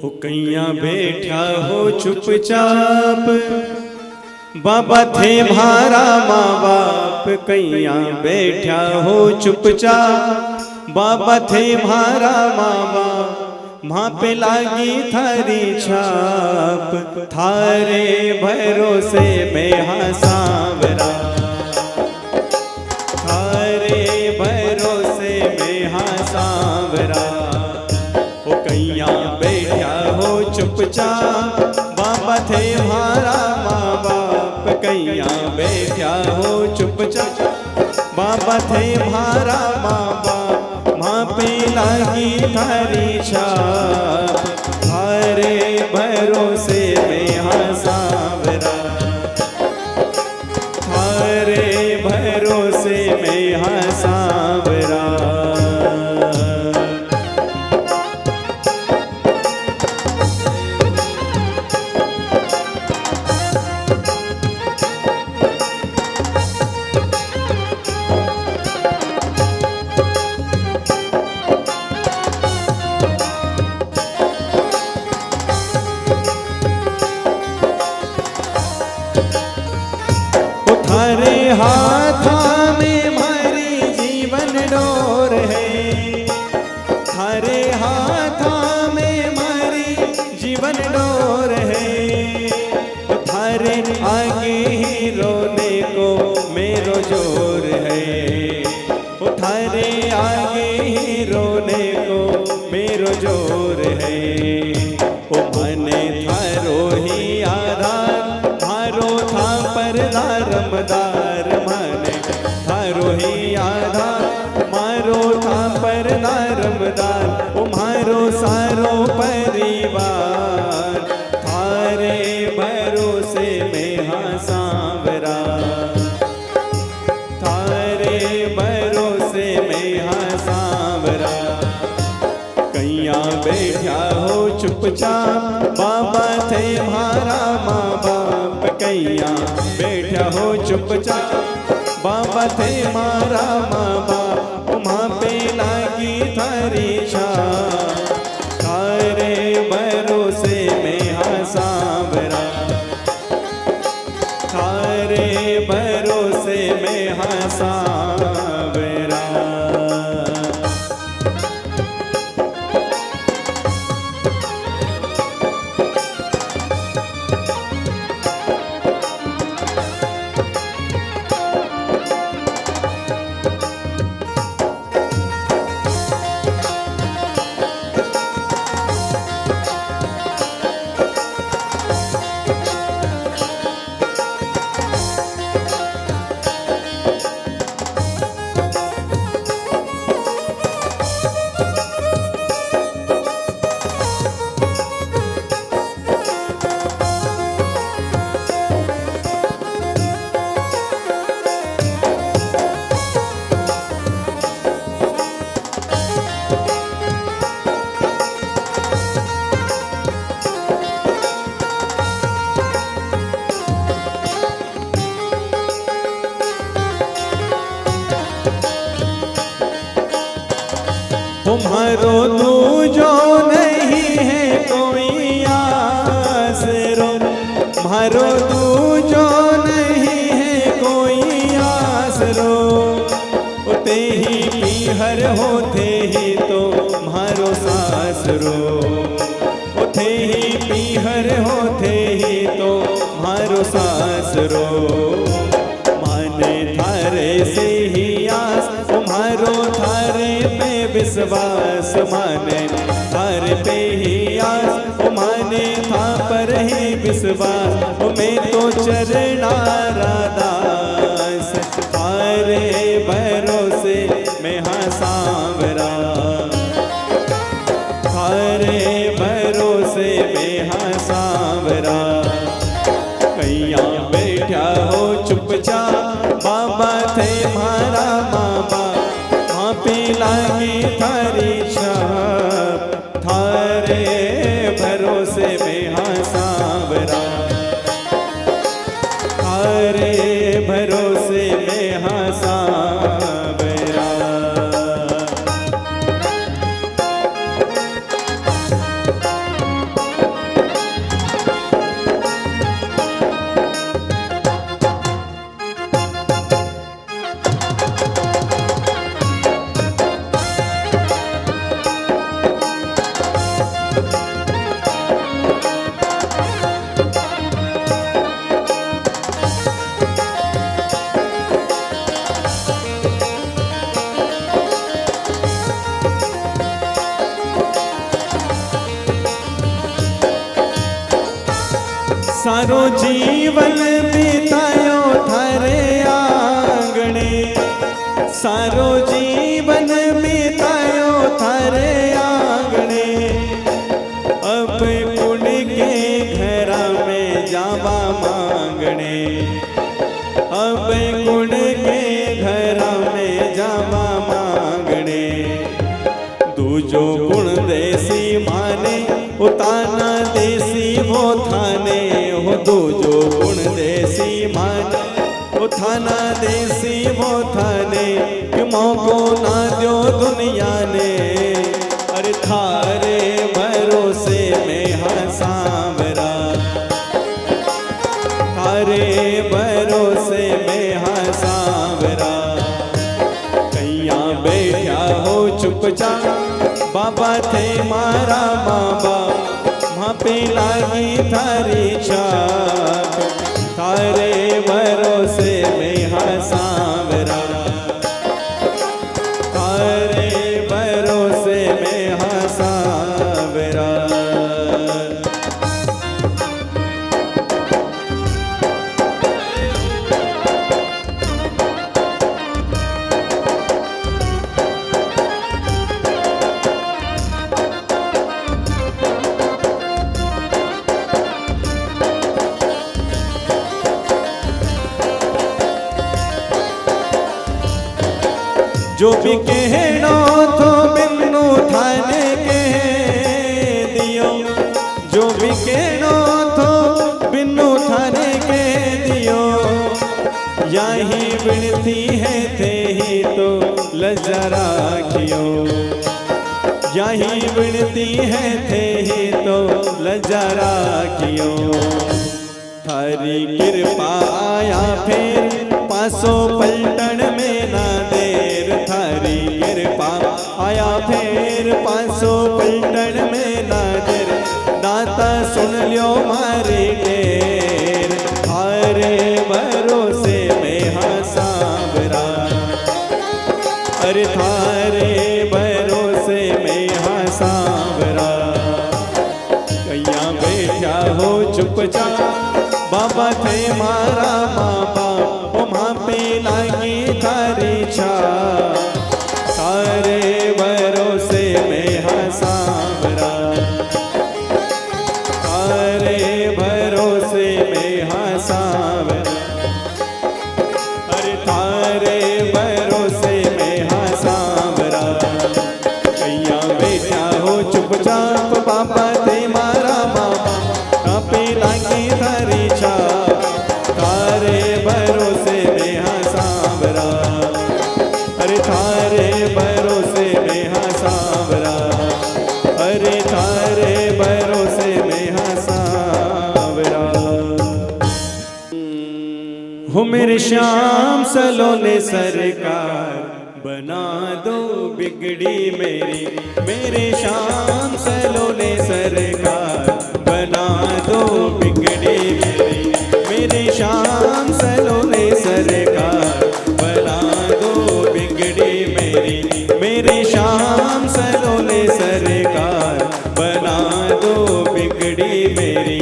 हो कैया बैठा हो चुपचाप, बाबा थे मारा माँ बाप। कैया बैठा हो चुपचाप, बाबा थे मारा माँ बाप। माँ पे लागी थारी छाप, थारे भरोसे में हाँ सांवरा। थारे भरोसे में हाँ सांवरा। ओ कैया बैठा हो चुपचाप, बाबा थे मारा माँ बाप। कैया बैठा हो चुपचाप, बाबा थे मारा माँ बाप। माँ पे लागी थारी छाप, थारे भरोसे में हाँ सांवरा। थारे भरोसे में हाँ सांवरा। थारे हाथा में मारी जीवन डोर है। थारे हाथा में मारी जीवन डोर है। थारे आगे ही रोने को मेरो जोर है। थारे आगे ही रोने को मेरो जोर है। ओ मने थारो ही आधार, थारो था परदारमदार। माने थारो ही आधार, मारो था परदारमदार। ओ मारो सारो परिवार, थारे भरोसे में हाँ सांवरा। थारे भरोसे में हाँ सांवरा। कैया बैठा हो चुपचाप, बाबा थे मारा माँ बाप। कैया बैठा हो चुपचाप, बाबा थे मारा माँ बाप। माँ पे लागी थारी छाप, थारे भरोसे में हाँ सांवरा। थारे भरोसे में हाँ सांवरा। तुम्हारो दूजो नहीं है कोई आसरो। मारो दूजो नहीं है कोई आसरो। उते ही पीहर होते ही तो मारो सासरो। उते ही पीहर होते ही तो मारो सासरो। माने थारे से ही आस, तुम्हारो थारे पे विश्वास। माने थारे पे ही आस, माने था पर ही विश्वास। मैं तो चरणारा दास, थारे भरोसे में हाँ सांवरा। थारे भरोसे में हाँ सांवरा। कैया बैठा हो चुपचाप, बाबा थे मारा माँ बाप। माँ पे लागी थारी छाप, थारे भरोसे में हाँ सांवरा। थारे सारो जीवन बितायो थारे आंगणे, सारो जीवन बितायो थारे आंगणे। अब कुण के घर में जावा मांगणे, अब कुण के घर में जावा मांगणे। दूजो गुण देसी माने उताना देसी वो थाने हो, दूजो गुण देसी माने उठाना देसी वो थाने। कि मौको ना दो दुनिया ने, अरे थारे भरोसे में हाँ सांवरा, थारे भरोसे में हाँ सांवरा। कैया बैठा हो चुपचाप बाबा थे मारा माँ बाप, वहाँ पे लागी थारी छाप। थारे भरोसे में हाँ सांवरा, थारे भरोसे में हाँ सांवरा। जो भी कहनो तो बिन्नू थाने कह दियो, जो भी कहनो तो बिन्नू थाने कह दियो। यही विनती है थे ही तो लजा राखियो, यही विनती है थे ही तो लजा राखियो। थारी कृपा आया फिर पासो पलटन में ना देर, थारी कृपा आया फिर पासो पलटन में ना देर। दाता सुन लियो मारे ढेर, थारे भरोसे में हाँ सांवरा, अरे थारे भरोसे में हाँ सांवरा। कैया बैठा हो चुपचाप बाबा थे मारा माँ बाप, वहाँ पे लागी थारी छाप। थारे भरोसे में हाँ सांवरा, थारे भरोसे में हाँ सांवरा, अरे थारे भरोसे में हाँ सांवरा। कैया बैठा हो चुपचाप बाबा थे मारा माँ बाप, वहाँ पे लागी थारी छाप। थारे भरोसे में हाँ सांवरा, अरे थारे भरोसे में हाँ सांवरा, अरे थारे भरोसे में हाँ सांवरा। हो मेरे श्याम सलोने सरकार, बना दो बिगड़ी मेरी, मेरे श्याम सलोने सरकार, बना दो बिगड़ी मेरी। मेरे श्याम सलोने सरकार, बना दो बिगड़ी मेरी, मेरे श्याम सलोने सरकार, बना दो बिगड़ी मेरी।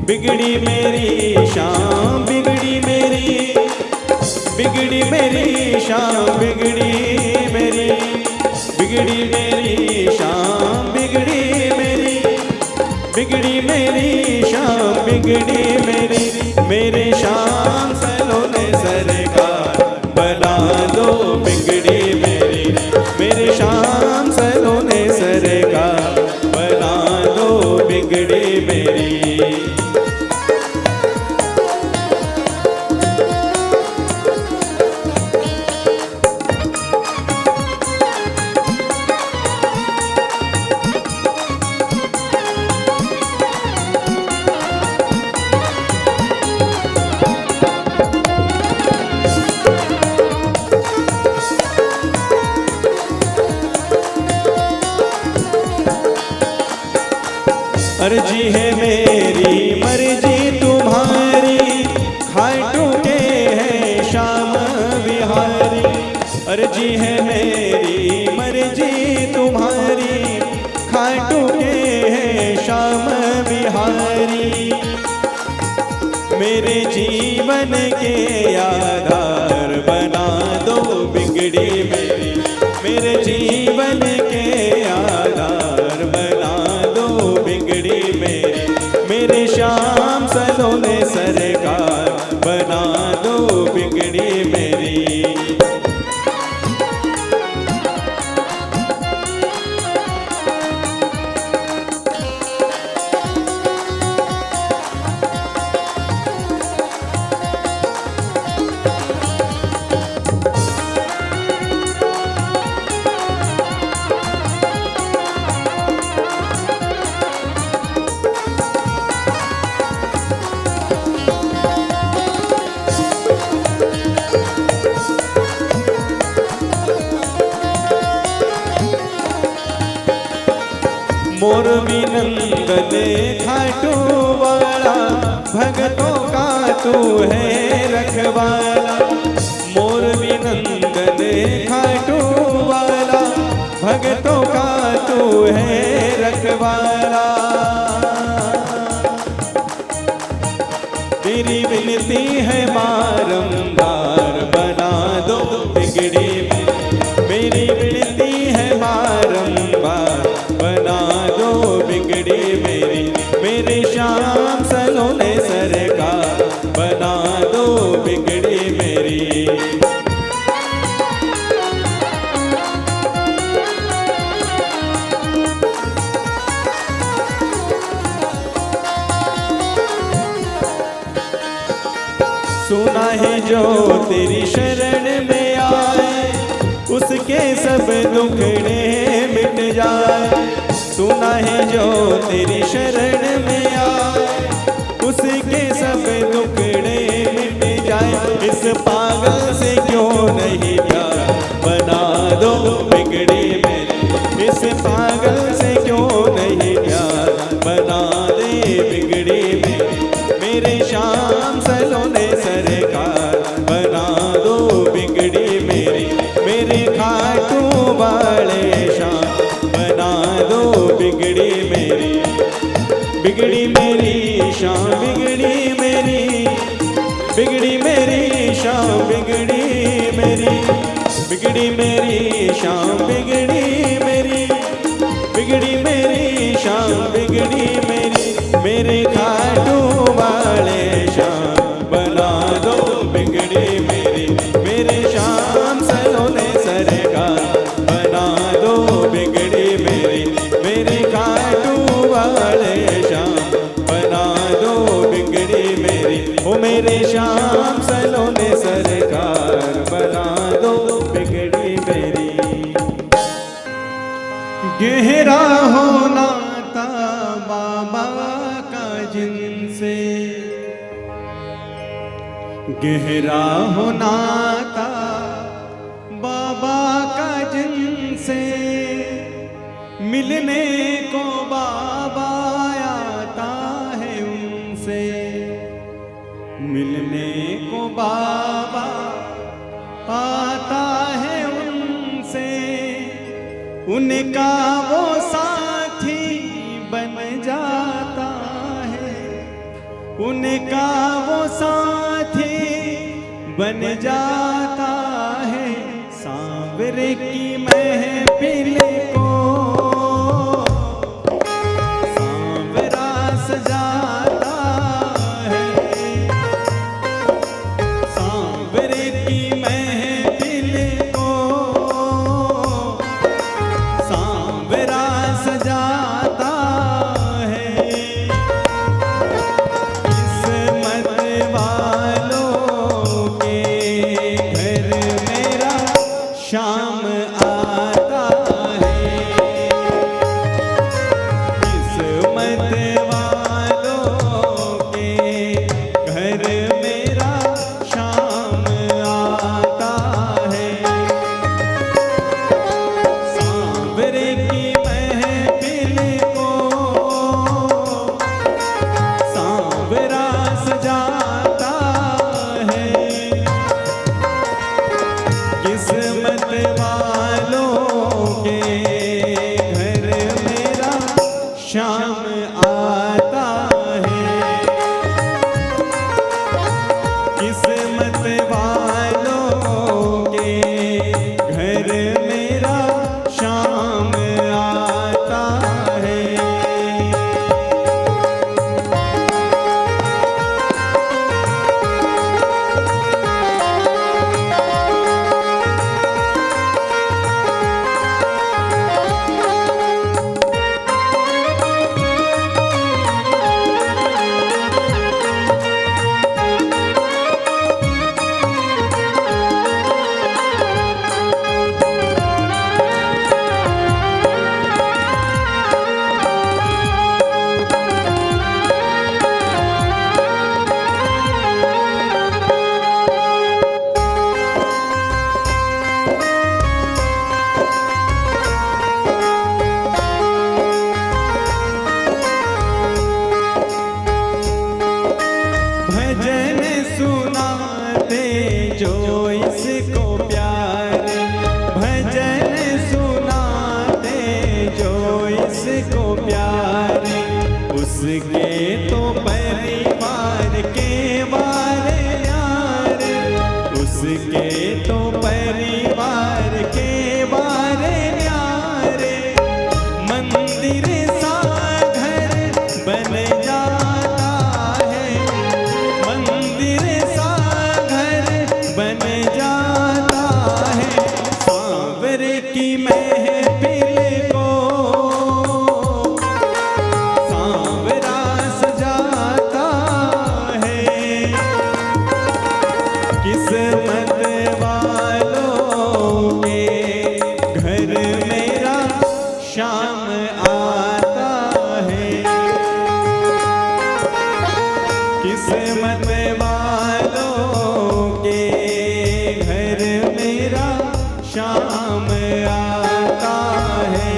बिगड़ी मेरी शाम बिगड़ी मेरी, बिगड़ी मेरी शाम बिगड़ी मेरी, बिगड़ी मेरी शाम बिगड़ी मेरी, बिगड़ी मेरी शाम बिगड़ी मेरी। मेरे शाम सलोने सरकार, बना दो बिगड़ी मेरी, मेरे शाम सलोने सरकार, बना दो बिगड़ी मेरी। अर्जी है मेरी मर्जी तुम्हारी, खाटू के है श्याम बिहारी। अर्जी है मेरी मर्जी तुम्हारी, खाटू के है श्याम बिहारी। मेरे जीवन के आधार बना दो बिगड़ी मेरी, मेरे जीवन के आधार बना दो बिगड़ी मेरी, मेरे श्याम सलोने सरकार बना दो बिगड़ी मेरी। मोर विनंदन खाटू वाला, भगतों का तू है रखवाला। मोर विनंदन खाटू वाला, भगतों का तू है रखवाला। तेरी विनती है बारंबार बना दो बिगड़ी मेरी, मेरी विनती है बारंबार बना दो बिगड़ी मेरी, मेरे श्याम सलोने सरकार बना दो बिगड़ी मेरी। सुना है जो तेरी शरण में आए, उसके सब दुखड़े मिट जाए। सुना है जो तेरी शरण में आए, उसके सब दुखड़े मिट जाए। इस पागल से क्यों नहीं प्यार बना दो बिगड़ी मेरी, इस पागल से क्यों नहीं प्यार बना दे बिगड़ी मेरी, मेरे श्याम सलोने सरकार बना दो बिगड़ी मेरी, मेरे खाटू वाले श्याम बना दो बिगड़ी मेरी, बिगड़ी मेरी श्याम बिगड़ी मेरी, बिगड़ी मेरी श्याम बिगड़ी मेरी, बिगड़ी मेरी श्याम बिगड़ी मेरी, बिगड़ी मेरी श्याम बिगड़ी मेरी, मेरे खाटू वाले श्याम बना दो बिगड़ी मेरी, मेरे श्याम सलोने सरकार बना दो बिगड़ी मेरी, मेरे खाटू वाले श्याम बना दो बिगड़ी मेरी, ओ मेरे श्याम सलोने सरकार बना दो बिगड़ी मेरी। गहरा होना था बाबा का जिनसे, गहरा होना था बाबा का जिनसे, मिलने को बाबा आता है उनसे, मिलने को बाबा आता है उनसे, उनका वो साथी बन जाता है, उनका वो साथी बन जाता है, सांवरे की महफिल को सांवरा सजाता है, सांवरे की महफिल को सांवरा सजाता है। किस्मत वालों के घर मेरा शाम आता है, किस्मत वालों के घर मेरा शाम आता है, सांवरे की महफिल को सांवरा सजाता है, किस्मत वालों के घर मेरा शाम आता है। उसके तो परिवार के बारे यार, उसके तो परिवार के बारे न्यारे, मंदिर सा घर बन जाता है, मंदिर सा घर बन जाता है, सांवरे की महफिल को सांवरा सजाता है। किस्मत वालों के घर मेरा शाम आता है, किस्मत वालों के घर मेरा शाम आता है।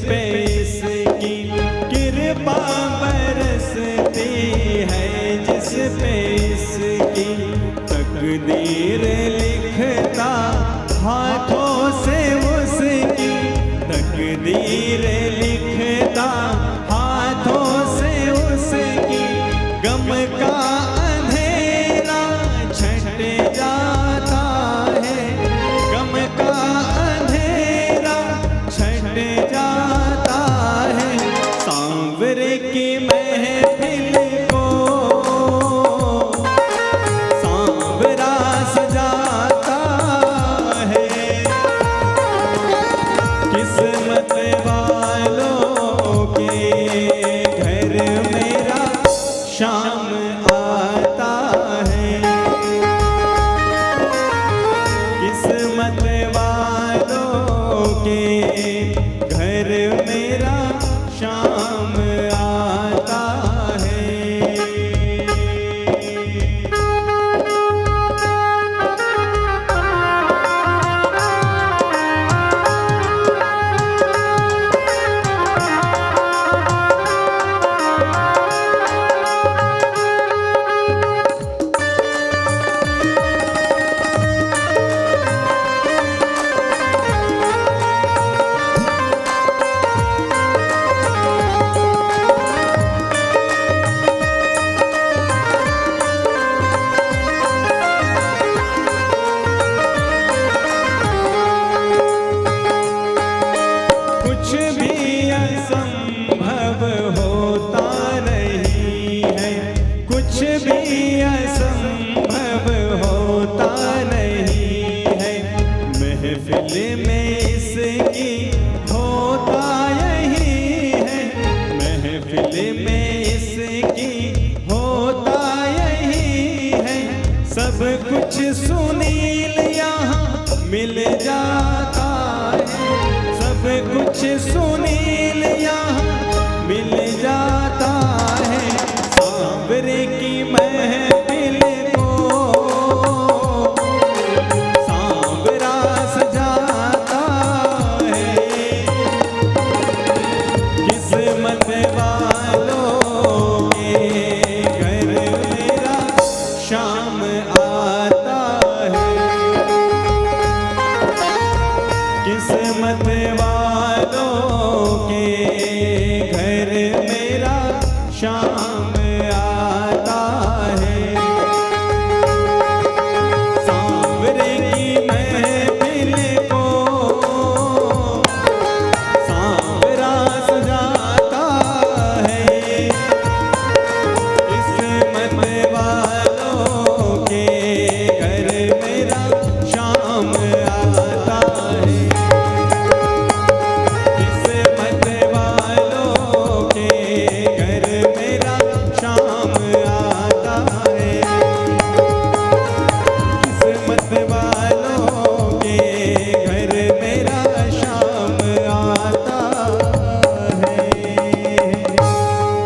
पे इसकी कृपा बरसती है, जिस पे इसकी तकदीर लिखता हाथों से उसकी तकदीर लिखता हाथों से उसकी, गम का अंधेरा छट जाता है, गम का अंधेरा छट जाता है, सांवरे की महफिल को सांवरा सजाता है। किस्मत वालों के घर मेरा शाम आता है, किस्मत वालों के घर मेरा शाम आता है। कुछ भी असंभव होता नहीं है, कुछ भी असंभव होता नहीं है, महफिल में इसकी होता यही है, महफिल में इसकी होता यही है, सब कुछ सुनील यहाँ मिल जाता है, सब कुछ सुनील यहाँ मिल जाता है, सांवरे की महफिल को सांवरा सजाता है। किस्मत वालों के घर मेरा शाम